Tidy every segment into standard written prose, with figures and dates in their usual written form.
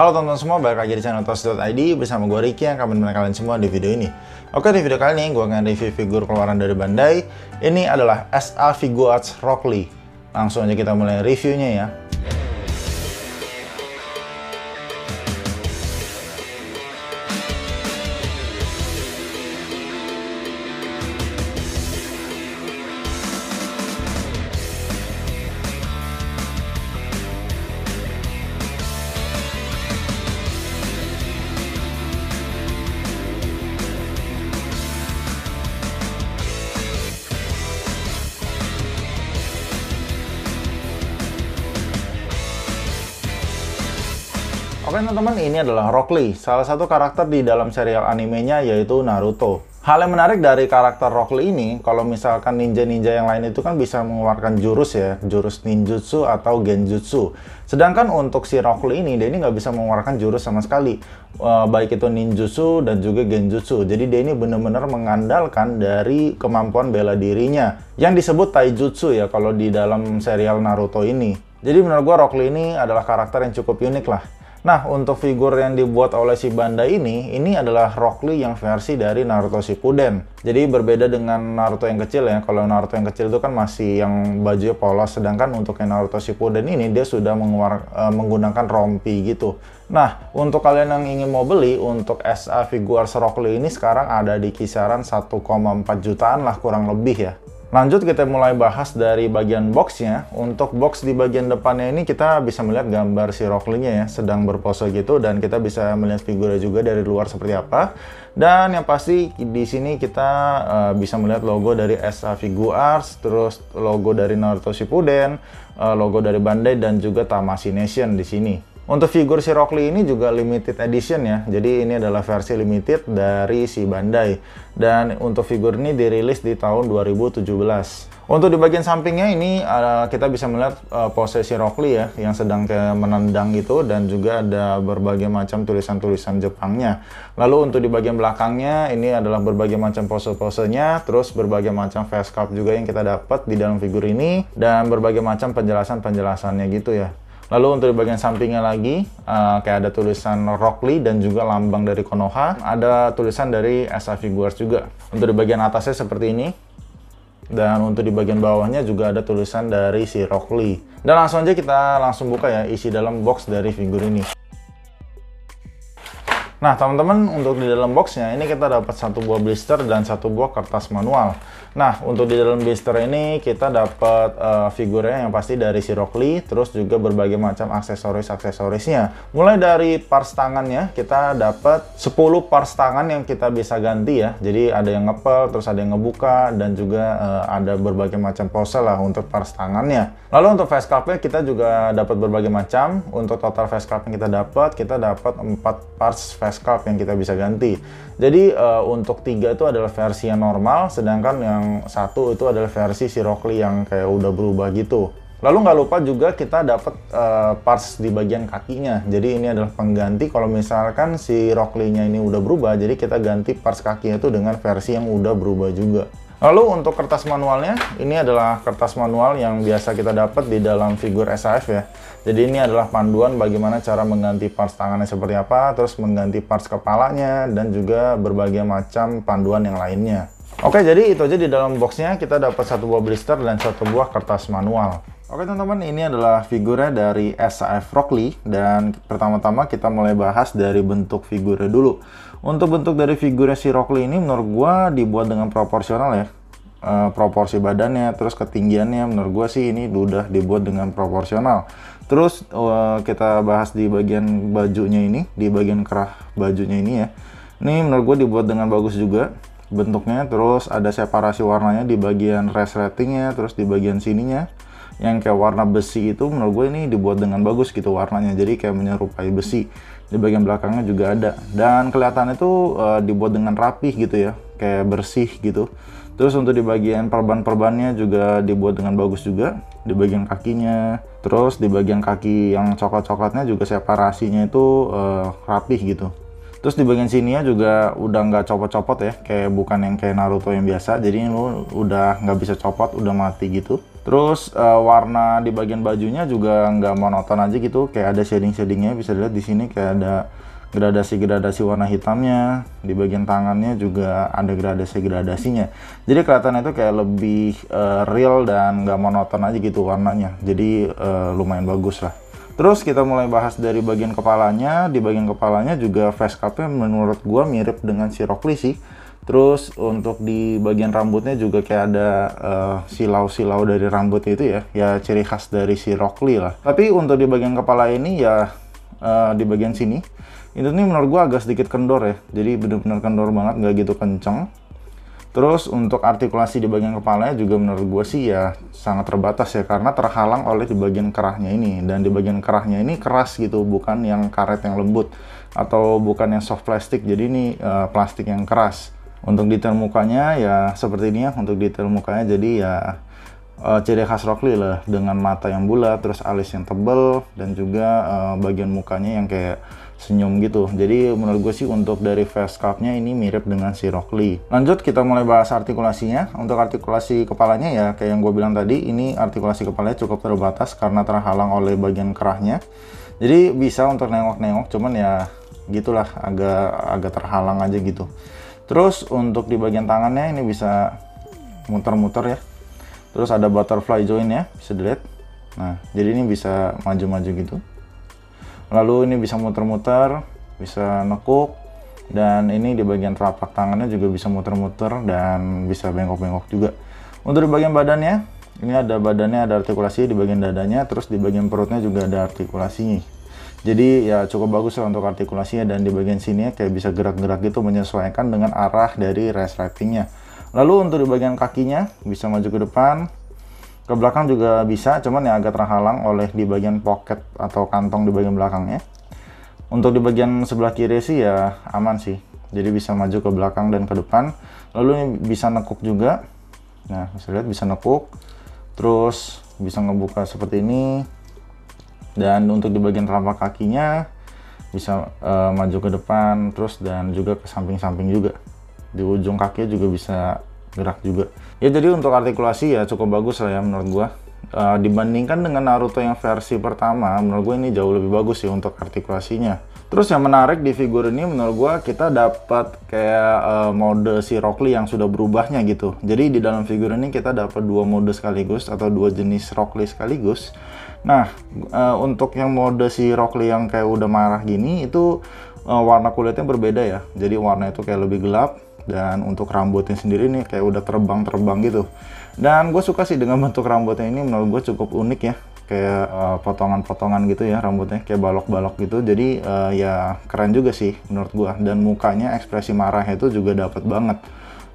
Halo teman-teman semua, balik lagi di channel Toast.id bersama gue Ricky yang akan menemani kalian semua di video ini. Oke, di video kali ini gue akan review figur keluaran dari Bandai. Ini adalah SA Figuarts Rock Lee. Langsung aja kita mulai reviewnya ya. Oke teman-teman, ini adalah Rock Lee, salah satu karakter di dalam serial animenya yaitu Naruto. Hal yang menarik dari karakter Rock Lee ini, kalau misalkan ninja-ninja yang lain itu kan bisa mengeluarkan jurus ya, jurus ninjutsu atau genjutsu. Sedangkan untuk si Rock Lee ini, dia ini nggak bisa mengeluarkan jurus sama sekali. Baik itu ninjutsu dan juga genjutsu. Jadi dia ini benar-benar mengandalkan dari kemampuan bela dirinya, yang disebut taijutsu ya kalau di dalam serial Naruto ini. Jadi menurut gua Rock Lee ini adalah karakter yang cukup unik lah. Nah, untuk figur yang dibuat oleh si Bandai ini adalah Rock Lee yang versi dari Naruto Shippuden. Jadi berbeda dengan Naruto yang kecil ya. Kalau Naruto yang kecil itu kan masih yang bajunya polos, sedangkan untuk yang Naruto Shippuden ini dia sudah menggunakan rompi gitu. Nah, untuk kalian yang ingin mau beli untuk SA Figuarts Rock Lee ini sekarang ada di kisaran 1,4 jutaan lah kurang lebih ya. Lanjut kita mulai bahas dari bagian boxnya. Untuk box di bagian depannya ini kita bisa melihat gambar si Rock Lee-nya ya, sedang berpose gitu, dan kita bisa melihat figurnya juga dari luar seperti apa. Dan yang pasti di sini kita bisa melihat logo dari SA Figuarts, terus logo dari Naruto Shippuden, logo dari Bandai dan juga Tamashii Nation di sini. Untuk figur si Rock Lee ini juga limited edition ya, jadi ini adalah versi limited dari si Bandai. Dan untuk figur ini dirilis di tahun 2017. Untuk di bagian sampingnya ini kita bisa melihat pose si Rock Lee ya, yang sedang kayak menendang gitu, dan juga ada berbagai macam tulisan-tulisan Jepangnya. Lalu untuk di bagian belakangnya ini adalah berbagai macam pose-posenya, terus berbagai macam face sculpt juga yang kita dapat di dalam figur ini, dan berbagai macam penjelasan-penjelasannya gitu ya. Lalu untuk di bagian sampingnya lagi, kayak ada tulisan Rock Lee dan juga lambang dari Konoha. Ada tulisan dari SA Figuarts juga. Untuk di bagian atasnya seperti ini. Dan untuk di bagian bawahnya juga ada tulisan dari si Rock Lee. Dan langsung aja kita langsung buka ya isi dalam box dari figur ini. Nah teman-teman, untuk di dalam boxnya ini kita dapat satu buah blister dan satu buah kertas manual. Nah untuk di dalam blister ini kita dapat figurnya yang pasti dari si Rock Lee, terus juga berbagai macam aksesorisnya. Mulai dari parts tangannya kita dapat 10 parts tangan yang kita bisa ganti ya. Jadi ada yang ngepel, terus ada yang ngebuka, dan juga ada berbagai macam pose lah untuk parts tangannya. Lalu untuk face sculpt-nya kita juga dapat berbagai macam. Untuk total face sculpt yang kita dapat 4 parts face sculpt yang kita bisa ganti. Jadi untuk 3 itu adalah versi yang normal, sedangkan yang 1 itu adalah versi si Rock Lee yang kayak udah berubah gitu. Lalu nggak lupa juga kita dapat parts di bagian kakinya. Jadi ini adalah pengganti kalau misalkan si Rock Lee-nya ini udah berubah, jadi kita ganti parts kakinya itu dengan versi yang udah berubah juga. Lalu untuk kertas manualnya, ini adalah kertas manual yang biasa kita dapat di dalam figur SAF ya. Jadi ini adalah panduan bagaimana cara mengganti parts tangannya seperti apa, terus mengganti parts kepalanya, dan juga berbagai macam panduan yang lainnya. Oke, jadi itu aja di dalam boxnya. Kita dapat satu buah blister dan satu buah kertas manual. Oke teman-teman, ini adalah figurnya dari SAF Rock Lee, dan pertama-tama kita mulai bahas dari bentuk figurnya dulu. Untuk bentuk dari figurnya si Rock Lee ini menurut gua dibuat dengan proporsional ya. Proporsi badannya, terus ketinggiannya menurut gua sih ini udah dibuat dengan proporsional. Terus kita bahas di bagian bajunya ini, di bagian kerah bajunya ini ya. Ini menurut gua dibuat dengan bagus juga bentuknya, terus ada separasi warnanya di bagian resletingnya, terus di bagian sininya yang kayak warna besi itu menurut gue ini dibuat dengan bagus gitu warnanya, jadi kayak menyerupai besi. Di bagian belakangnya juga ada, dan kelihatannya tuh dibuat dengan rapih gitu ya, kayak bersih gitu. Terus untuk di bagian perban-perbannya juga dibuat dengan bagus juga, di bagian kakinya. Terus di bagian kaki yang coklat-coklatnya juga separasinya itu rapih gitu. Terus di bagian sininya juga udah nggak copot-copot ya, kayak bukan yang kayak Naruto yang biasa, jadi lu udah nggak bisa copot, udah mati gitu. Terus warna di bagian bajunya juga nggak monoton aja gitu, kayak ada shading-shadingnya, bisa dilihat di sini kayak ada gradasi-gradasi warna hitamnya. Di bagian tangannya juga ada gradasi-gradasinya. Jadi kelihatannya itu kayak lebih real dan nggak monoton aja gitu warnanya. Jadi lumayan bagus lah. Terus kita mulai bahas dari bagian kepalanya. Di bagian kepalanya juga face cap-nya menurut gua mirip dengan si Rock Lee sih. Terus untuk di bagian rambutnya juga kayak ada silau-silau dari rambutnya itu ya ciri khas dari si Rock Lee lah. Tapi untuk di bagian kepala ini ya di bagian sini itu nih menurut gua agak sedikit kendor ya. Jadi bener-bener kendor banget, nggak gitu kenceng. Terus untuk artikulasi di bagian kepalanya juga menurut gue sih ya sangat terbatas ya, karena terhalang oleh di bagian kerahnya ini. Dan di bagian kerahnya ini keras gitu, bukan yang karet yang lembut atau bukan yang soft plastik. Jadi ini plastik yang keras. Untuk detail mukanya ya seperti ini ya, untuk detail mukanya jadi ya ciri khas Rock Lee lah, dengan mata yang bulat, terus alis yang tebel, dan juga bagian mukanya yang kayak senyum gitu. Jadi menurut gue sih untuk dari face sculpt-nya ini mirip dengan si Rock Lee. Lanjut kita mulai bahas artikulasinya. Untuk artikulasi kepalanya ya kayak yang gue bilang tadi, ini artikulasi kepalanya cukup terbatas karena terhalang oleh bagian kerahnya. Jadi bisa untuk nengok-nengok, cuman ya gitulah, agak terhalang aja gitu. Terus untuk di bagian tangannya ini bisa muter-muter ya. Terus ada butterfly joint ya, bisa dilihat. Nah, jadi ini bisa maju-maju gitu. Lalu ini bisa muter-muter, bisa nekuk, dan ini di bagian telapak tangannya juga bisa muter-muter dan bisa bengkok-bengkok juga. Untuk di bagian badannya, ini ada badannya, ada artikulasi di bagian dadanya, terus di bagian perutnya juga ada artikulasinya. Jadi ya cukup bagus lah untuk artikulasinya, dan di bagian sini kayak bisa gerak-gerak gitu menyesuaikan dengan arah dari resletingnya. Lalu untuk di bagian kakinya bisa maju ke depan, ke belakang juga bisa, cuman yang agak terhalang oleh di bagian pocket atau kantong di bagian belakangnya. Untuk di bagian sebelah kiri sih ya aman sih, jadi bisa maju ke belakang dan ke depan. Lalu ini bisa nekuk juga. Nah, bisa lihat bisa nekuk, terus bisa ngebuka seperti ini. Dan untuk di bagian telapak kakinya bisa maju ke depan, terus dan juga ke samping-samping juga. Di ujung kakinya juga bisa gerak juga. Ya jadi untuk artikulasi ya cukup bagus lah ya menurut gua. Dibandingkan dengan Naruto yang versi pertama, menurut gue ini jauh lebih bagus sih untuk artikulasinya. Terus yang menarik di figur ini menurut gua, kita dapat kayak mode si Rock Lee yang sudah berubahnya gitu. Jadi di dalam figur ini kita dapat dua mode sekaligus atau dua jenis Rock Lee sekaligus. Nah, untuk yang mode si Rock Lee yang kayak udah marah gini itu warna kulitnya berbeda ya. Jadi warna itu kayak lebih gelap, dan untuk rambutnya sendiri nih kayak udah terbang-terbang gitu. Dan gue suka sih dengan bentuk rambutnya ini, menurut gue cukup unik ya, kayak potongan-potongan gitu ya rambutnya, kayak balok-balok gitu. Jadi ya keren juga sih menurut gue. Dan mukanya ekspresi marahnya itu juga dapat banget.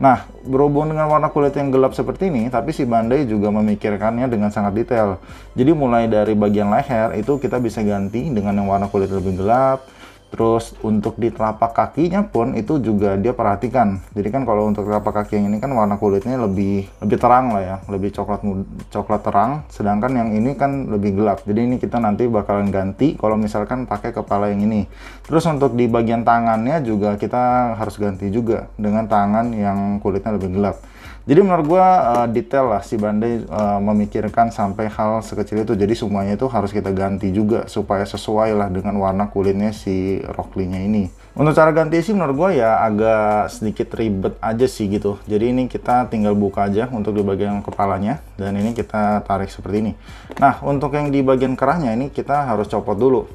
Nah, berhubung dengan warna kulit yang gelap seperti ini, tapi si Bandai juga memikirkannya dengan sangat detail. Jadi mulai dari bagian leher itu kita bisa ganti dengan yang warna kulit lebih gelap. Terus untuk di telapak kakinya pun itu juga dia perhatikan. Jadi kan kalau untuk telapak kaki yang ini kan warna kulitnya lebih terang lah ya, lebih coklat terang. Sedangkan yang ini kan lebih gelap. Jadi ini kita nanti bakalan ganti kalau misalkan pakai kepala yang ini. Terus untuk di bagian tangannya juga kita harus ganti juga dengan tangan yang kulitnya lebih gelap. Jadi menurut gua detail lah si Bandai memikirkan sampai hal sekecil itu. Jadi semuanya itu harus kita ganti juga supaya sesuai lah dengan warna kulitnya si Rock Lee-nya ini. Untuk cara ganti sih menurut gua ya agak sedikit ribet aja sih gitu. Jadi ini kita tinggal buka aja untuk di bagian kepalanya, dan ini kita tarik seperti ini. Nah, untuk yang di bagian kerahnya ini kita harus copot dulu.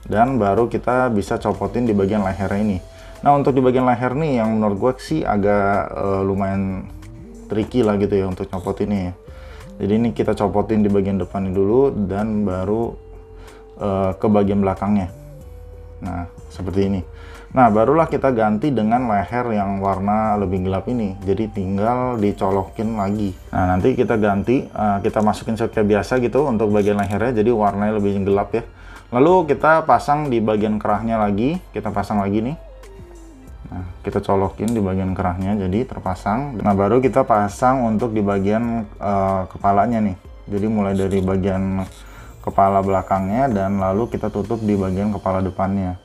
Dan baru kita bisa copotin di bagian lehernya ini. Nah, untuk di bagian leher nih yang menurut gue sih agak lumayan tricky lah gitu ya untuk copot ini ya. Jadi ini kita copotin di bagian depannya dulu dan baru ke bagian belakangnya. Nah, seperti ini. Nah, barulah kita ganti dengan leher yang warna lebih gelap ini. Jadi tinggal dicolokin lagi. Nah, nanti kita ganti, kita masukin kayak biasa gitu untuk bagian lehernya, jadi warnanya lebih gelap ya. Lalu kita pasang di bagian kerahnya lagi, kita pasang lagi nih. Nah, kita colokin di bagian kerahnya jadi terpasang. Nah, baru kita pasang untuk di bagian kepalanya nih. Jadi mulai dari bagian kepala belakangnya dan lalu kita tutup di bagian kepala depannya.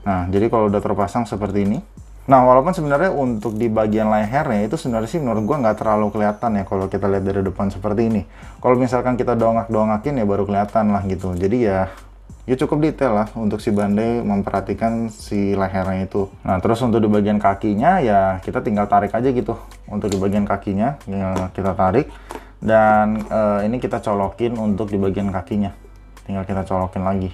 Nah, jadi kalau udah terpasang seperti ini, Nah, walaupun sebenarnya untuk di bagian lehernya itu sebenarnya sih menurut gua nggak terlalu kelihatan ya kalau kita lihat dari depan seperti ini. Kalau misalkan kita dongak-dongakin ya baru kelihatan lah gitu. Jadi ya cukup detail lah untuk si Bandai memperhatikan si lehernya itu. Nah, terus untuk di bagian kakinya ya kita tinggal tarik aja gitu. Untuk di bagian kakinya ya kita tarik dan ini kita colokin untuk di bagian kakinya. Tinggal kita colokin lagi.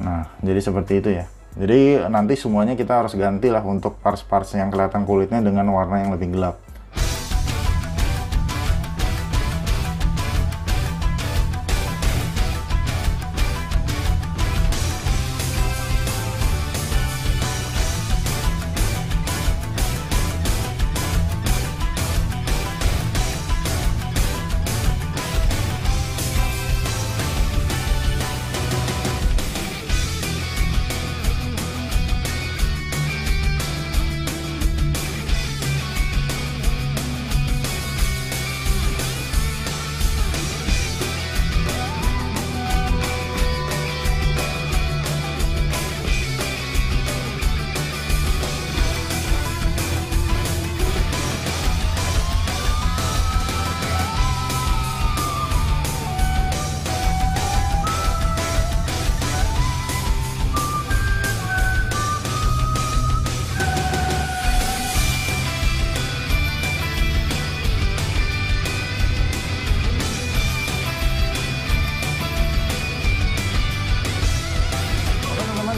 Nah, jadi seperti itu ya. Jadi nanti semuanya kita harus ganti lah untuk parts-parts yang kelihatan kulitnya dengan warna yang lebih gelap.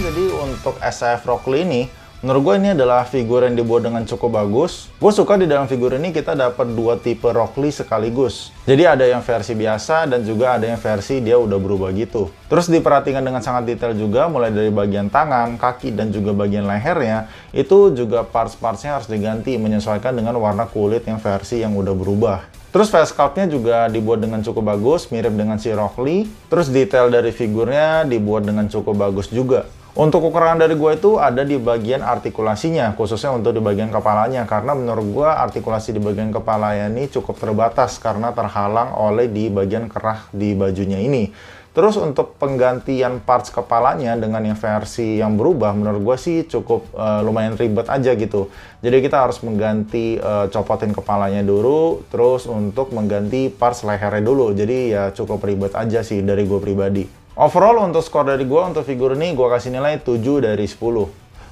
Jadi untuk SF Rock Lee ini, menurut gue ini adalah figur yang dibuat dengan cukup bagus. Gue suka di dalam figur ini kita dapat dua tipe Rock Lee sekaligus. Jadi ada yang versi biasa dan juga ada yang versi dia udah berubah gitu. Terus diperhatikan dengan sangat detail juga, mulai dari bagian tangan, kaki, dan juga bagian lehernya. Itu juga parts-partsnya harus diganti menyesuaikan dengan warna kulit yang versi yang udah berubah. Terus face sculpt-nya juga dibuat dengan cukup bagus, mirip dengan si Rock Lee. Terus detail dari figurnya dibuat dengan cukup bagus juga. Untuk kekurangan dari gue itu ada di bagian artikulasinya, khususnya untuk di bagian kepalanya. Karena menurut gue artikulasi di bagian kepalanya ini cukup terbatas karena terhalang oleh di bagian kerah di bajunya ini. Terus untuk penggantian parts kepalanya dengan yang versi yang berubah, menurut gue sih cukup lumayan ribet aja gitu. Jadi kita harus mengganti, copotin kepalanya dulu, terus untuk mengganti parts lehernya dulu. Jadi ya cukup ribet aja sih dari gue pribadi. Overall untuk skor dari gue untuk figur ini gue kasih nilai 7 dari 10.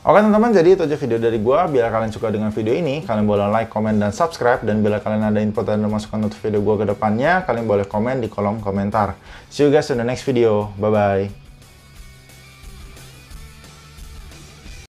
Oke teman-teman, jadi itu aja video dari gue. Bila kalian suka dengan video ini, kalian boleh like, komen, dan subscribe. Dan bila kalian ada input dan masukan untuk video gue ke depannya, kalian boleh komen di kolom komentar. See you guys in the next video. Bye-bye.